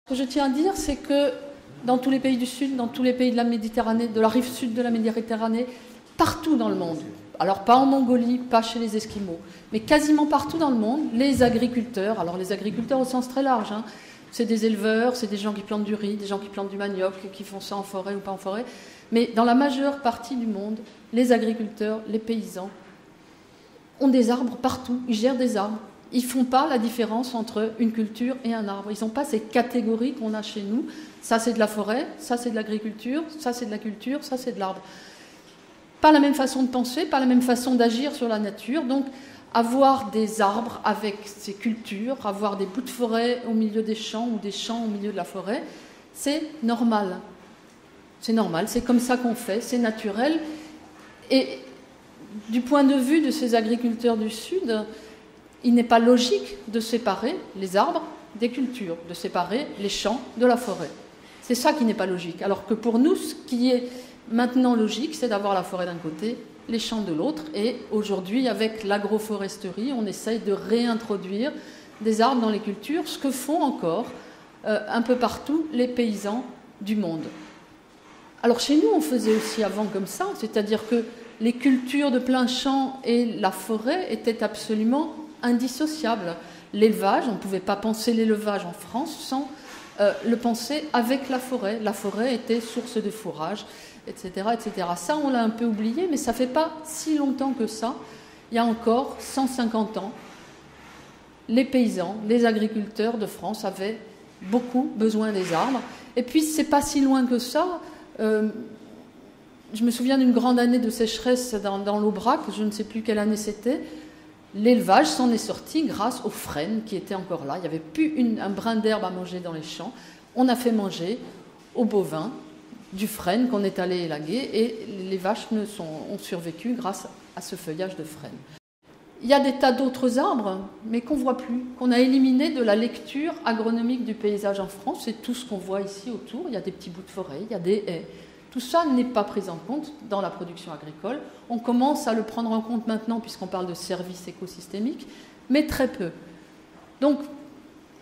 Ce que je tiens à dire, c'est que dans tous les pays du Sud, dans tous les pays de la Méditerranée, de la rive sud de la Méditerranée, partout dans le monde, alors pas en Mongolie, pas chez les Esquimaux, mais quasiment partout dans le monde, les agriculteurs, alors les agriculteurs au sens très large, hein, c'est des éleveurs, c'est des gens qui plantent du riz, des gens qui plantent du manioc, qui font ça en forêt ou pas en forêt, mais dans la majeure partie du monde, les agriculteurs, les paysans, ont des arbres partout, ils gèrent des arbres. Ils ne font pas la différence entre une culture et un arbre. Ils n'ont pas ces catégories qu'on a chez nous. Ça, c'est de la forêt, ça, c'est de l'agriculture, ça, c'est de la culture, ça, c'est de l'arbre. Pas la même façon de penser, pas la même façon d'agir sur la nature. Donc, avoir des arbres avec ces cultures, avoir des bouts de forêt au milieu des champs ou des champs au milieu de la forêt, c'est normal. C'est normal, c'est comme ça qu'on fait, c'est naturel. Et du point de vue de ces agriculteurs du Sud, il n'est pas logique de séparer les arbres des cultures, de séparer les champs de la forêt. C'est ça qui n'est pas logique. Alors que pour nous, ce qui est maintenant logique, c'est d'avoir la forêt d'un côté, les champs de l'autre. Et aujourd'hui, avec l'agroforesterie, on essaye de réintroduire des arbres dans les cultures, ce que font encore un peu partout les paysans du monde. Alors chez nous, on faisait aussi avant comme ça, c'est-à-dire que les cultures de plein champ et la forêt étaient absolument indissociables. L'élevage, on ne pouvait pas penser l'élevage en France sans le penser avec la forêt. La forêt était source de fourrage, etc., etc. Ça, on l'a un peu oublié, mais ça ne fait pas si longtemps que ça. Il y a encore 150 ans, les paysans, les agriculteurs de France avaient beaucoup besoin des arbres. Et puis, ce n'est pas si loin que ça. Je me souviens d'une grande année de sécheresse dans l'Aubrac, je ne sais plus quelle année c'était. L'élevage s'en est sorti grâce aux frênes qui étaient encore là. Il n'y avait plus un brin d'herbe à manger dans les champs. On a fait manger aux bovins du frêne qu'on est allé élaguer et les vaches ont survécu grâce à ce feuillage de frêne. Il y a des tas d'autres arbres, mais qu'on ne voit plus, qu'on a éliminés de la lecture agronomique du paysage en France. C'est tout ce qu'on voit ici autour. Il y a des petits bouts de forêt, il y a des haies. Tout ça n'est pas pris en compte dans la production agricole. On commence à le prendre en compte maintenant puisqu'on parle de services écosystémiques, mais très peu. Donc,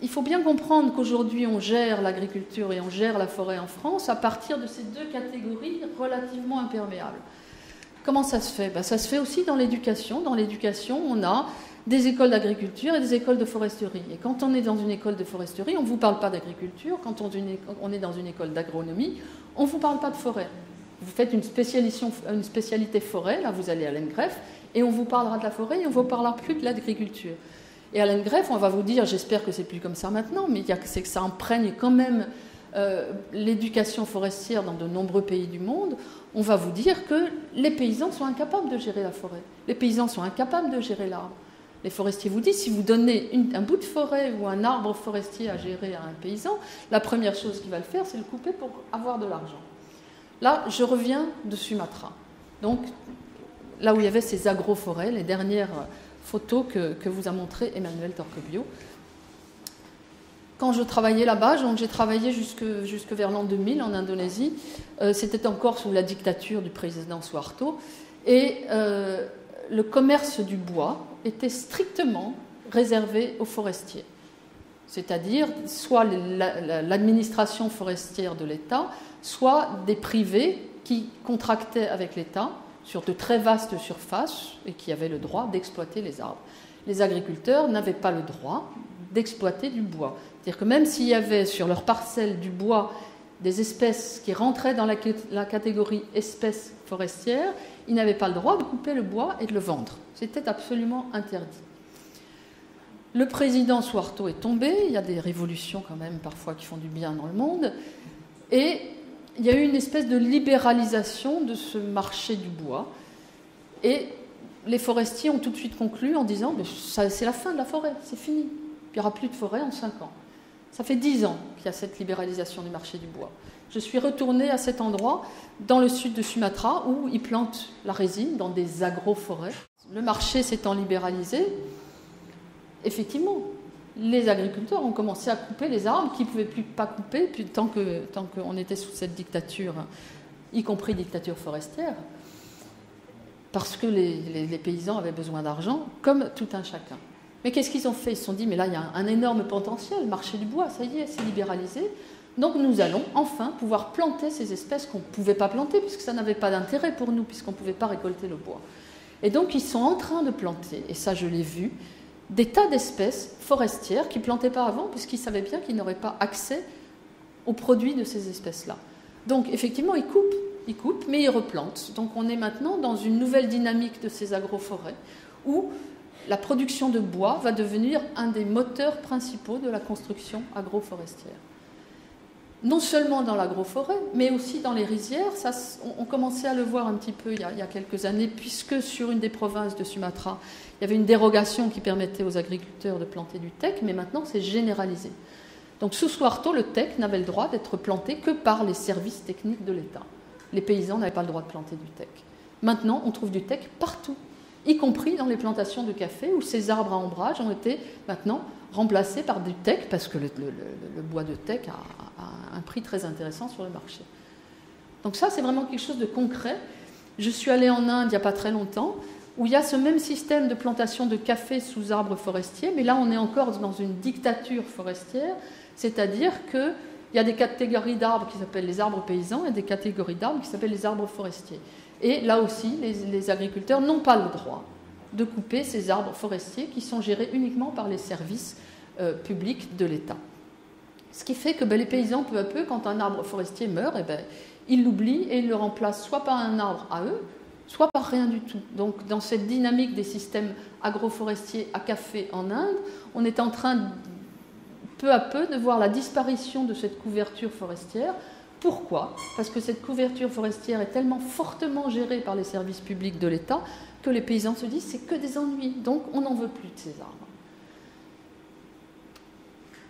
il faut bien comprendre qu'aujourd'hui, on gère l'agriculture et on gère la forêt en France à partir de ces deux catégories relativement imperméables. Comment ça se fait ? Ça se fait aussi dans l'éducation. Dans l'éducation, on a des écoles d'agriculture et des écoles de foresterie. Et quand on est dans une école de foresterie, on ne vous parle pas d'agriculture. Quand on est dans une école d'agronomie, on ne vous parle pas de forêt. Vous faites une spécialité forêt, là vous allez à l'ENGREF, et on vous parlera de la forêt et on ne vous parlera plus de l'agriculture. Et à l'ENGREF, on va vous dire, j'espère que c'est plus comme ça maintenant, mais c'est que ça imprègne quand même l'éducation forestière dans de nombreux pays du monde. On va vous dire que les paysans sont incapables de gérer la forêt. Les paysans sont incapables de gérer l'arbre. Les forestiers vous disent, si vous donnez un bout de forêt ou un arbre forestier à gérer à un paysan, la première chose qu'il va le faire, c'est le couper pour avoir de l'argent. Là, je reviens de Sumatra. Donc, là où il y avait ces agroforêts, les dernières photos que vous a montrées Emmanuel Torquebio. Quand je travaillais là-bas, j'ai travaillé jusque vers l'an 2000 en Indonésie, c'était encore sous la dictature du président Suharto, et le commerce du bois était strictement réservé aux forestiers. C'est-à-dire soit l'administration forestière de l'État, soit des privés qui contractaient avec l'État sur de très vastes surfaces et qui avaient le droit d'exploiter les arbres. Les agriculteurs n'avaient pas le droit d'exploiter du bois. C'est-à-dire que même s'il y avait sur leur parcelle du bois des espèces qui rentraient dans la catégorie espèces forestières, ils n'avaient pas le droit de couper le bois et de le vendre. C'était absolument interdit. Le président Suharto est tombé, il y a des révolutions quand même parfois qui font du bien dans le monde, et il y a eu une espèce de libéralisation de ce marché du bois, et les forestiers ont tout de suite conclu en disant c'est la fin de la forêt, c'est fini, il n'y aura plus de forêt en 5 ans. Ça fait 10 ans qu'il y a cette libéralisation du marché du bois. Je suis retournée à cet endroit, dans le sud de Sumatra, où ils plantent la résine dans des agroforêts. Le marché s'étant libéralisé, effectivement, les agriculteurs ont commencé à couper les arbres qu'ils ne pouvaient plus pas couper tant qu'on était sous cette dictature, y compris dictature forestière, parce que les paysans avaient besoin d'argent, comme tout un chacun. Mais qu'est-ce qu'ils ont fait? Ils se sont dit, mais là, il y a un énorme potentiel, le marché du bois, ça y est, c'est libéralisé. Donc nous allons enfin pouvoir planter ces espèces qu'on ne pouvait pas planter, puisque ça n'avait pas d'intérêt pour nous, puisqu'on ne pouvait pas récolter le bois. Et donc ils sont en train de planter, et ça je l'ai vu, des tas d'espèces forestières qu'ils ne plantaient pas avant, puisqu'ils savaient bien qu'ils n'auraient pas accès aux produits de ces espèces-là. Donc effectivement, ils coupent, mais ils replantent. Donc on est maintenant dans une nouvelle dynamique de ces agroforêts, où la production de bois va devenir un des moteurs principaux de la construction agroforestière. Non seulement dans l'agroforêt, mais aussi dans les rizières. Ça, on commençait à le voir un petit peu il y a quelques années, puisque sur une des provinces de Sumatra, il y avait une dérogation qui permettait aux agriculteurs de planter du teck, mais maintenant c'est généralisé. Donc sous Suharto, le teck n'avait le droit d'être planté que par les services techniques de l'État. Les paysans n'avaient pas le droit de planter du teck. Maintenant, on trouve du teck partout, y compris dans les plantations de café, où ces arbres à ombrage ont été maintenant remplacés par du teck, parce que le bois de teck a un prix très intéressant sur le marché. Donc ça, c'est vraiment quelque chose de concret. Je suis allée en Inde il n'y a pas très longtemps, où il y a ce même système de plantation de café sous arbres forestiers, mais là, on est encore dans une dictature forestière, c'est-à-dire qu'il y a des catégories d'arbres qui s'appellent les arbres paysans et des catégories d'arbres qui s'appellent les arbres forestiers. Et là aussi, les agriculteurs n'ont pas le droit de couper ces arbres forestiers qui sont gérés uniquement par les services publics de l'État. Ce qui fait que les paysans, peu à peu, quand un arbre forestier meurt, ils l'oublient et ils le remplacent soit par un arbre à eux, soit par rien du tout. Donc dans cette dynamique des systèmes agroforestiers à café en Inde, on est en train, peu à peu, de voir la disparition de cette couverture forestière. Pourquoi? Parce que cette couverture forestière est tellement fortement gérée par les services publics de l'État que les paysans se disent c'est que des ennuis, donc on n'en veut plus de ces arbres.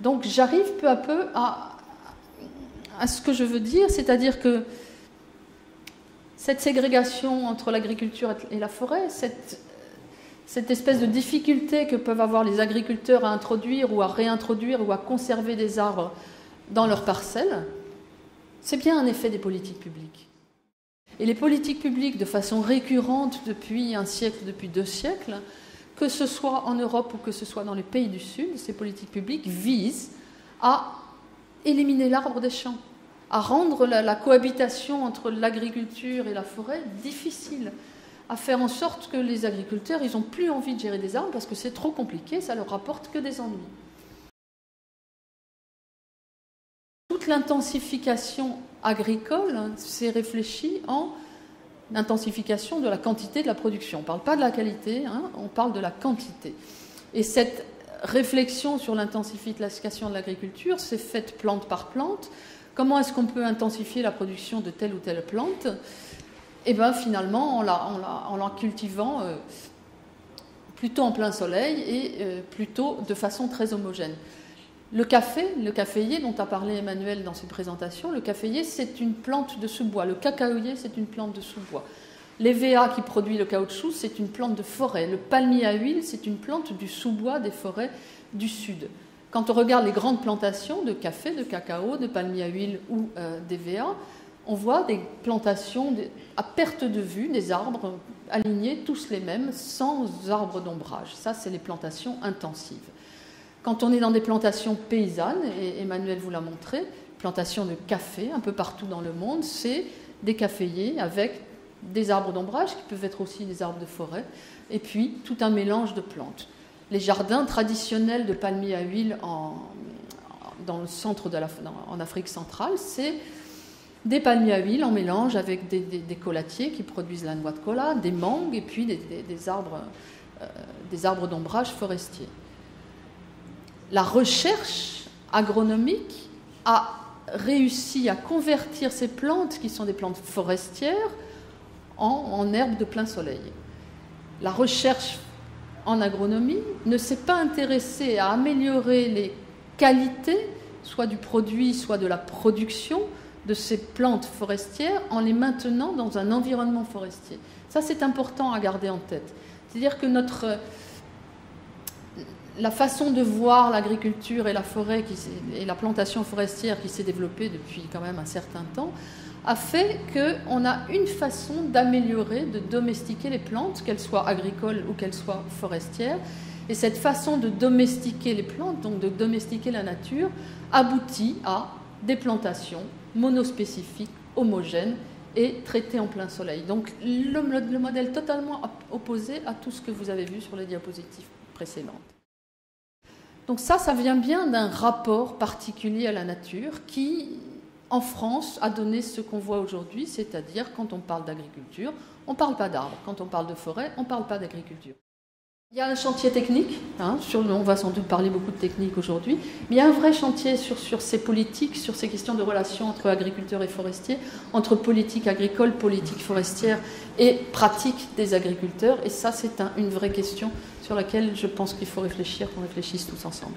Donc j'arrive peu à peu à ce que je veux dire, c'est-à-dire que cette ségrégation entre l'agriculture et la forêt, cette espèce de difficulté que peuvent avoir les agriculteurs à introduire ou à réintroduire ou à conserver des arbres dans leurs parcelles, c'est bien un effet des politiques publiques. Et les politiques publiques, de façon récurrente depuis un siècle, depuis 2 siècles, que ce soit en Europe ou que ce soit dans les pays du Sud, ces politiques publiques visent à éliminer l'arbre des champs, à rendre la cohabitation entre l'agriculture et la forêt difficile, à faire en sorte que les agriculteurs, ils n'ont plus envie de gérer des arbres parce que c'est trop compliqué, ça leur rapporte que des ennuis. Toute l'intensification agricole s'est réfléchie en intensification de la quantité de la production. On ne parle pas de la qualité, on parle de la quantité. Et cette réflexion sur l'intensification de l'agriculture s'est faite plante par plante. Comment est-ce qu'on peut intensifier la production de telle ou telle plante? Et bien finalement, en la cultivant plutôt en plein soleil et plutôt de façon très homogène. Le caféier dont a parlé Emmanuel dans ses présentations, le caféier c'est une plante de sous-bois, le cacaoyer c'est une plante de sous-bois. L'EVA qui produit le caoutchouc c'est une plante de forêt, le palmier à huile c'est une plante du sous-bois des forêts du sud. Quand on regarde les grandes plantations de café, de cacao, de palmier à huile ou d'EVA, on voit des plantations à perte de vue, des arbres alignés, tous les mêmes, sans arbres d'ombrage. Ça c'est les plantations intensives. Quand on est dans des plantations paysannes, et Emmanuel vous l'a montré, plantations de café un peu partout dans le monde, c'est des caféiers avec des arbres d'ombrage, qui peuvent être aussi des arbres de forêt, et puis tout un mélange de plantes. Les jardins traditionnels de palmiers à huile dans le centre en Afrique centrale, c'est des palmiers à huile en mélange avec des collatiers qui produisent la noix de cola, des mangues, et puis des arbres d'ombrage forestiers. La recherche agronomique a réussi à convertir ces plantes, qui sont des plantes forestières, en herbes de plein soleil. La recherche en agronomie ne s'est pas intéressée à améliorer les qualités, soit du produit, soit de la production de ces plantes forestières, en les maintenant dans un environnement forestier. Ça, c'est important à garder en tête. C'est-à-dire que la façon de voir l'agriculture et la forêt et la plantation forestière qui s'est développée depuis quand même un certain temps a fait qu'on a une façon d'améliorer, de domestiquer les plantes, qu'elles soient agricoles ou qu'elles soient forestières. Et cette façon de domestiquer les plantes, donc de domestiquer la nature, aboutit à des plantations monospécifiques, homogènes et traitées en plein soleil. Donc le modèle totalement opposé à tout ce que vous avez vu sur les diapositives précédentes. Donc ça vient bien d'un rapport particulier à la nature qui, en France, a donné ce qu'on voit aujourd'hui, c'est-à-dire quand on parle d'agriculture, on ne parle pas d'arbres. Quand on parle de forêt, on ne parle pas d'agriculture. Il y a un chantier technique, on va sans doute parler beaucoup de technique aujourd'hui, mais il y a un vrai chantier sur ces politiques, sur ces questions de relations entre agriculteurs et forestiers, entre politique agricole, politique forestière et pratique des agriculteurs. Et ça, c'est une vraie question sur laquelle je pense qu'il faut réfléchir, qu'on réfléchisse tous ensemble.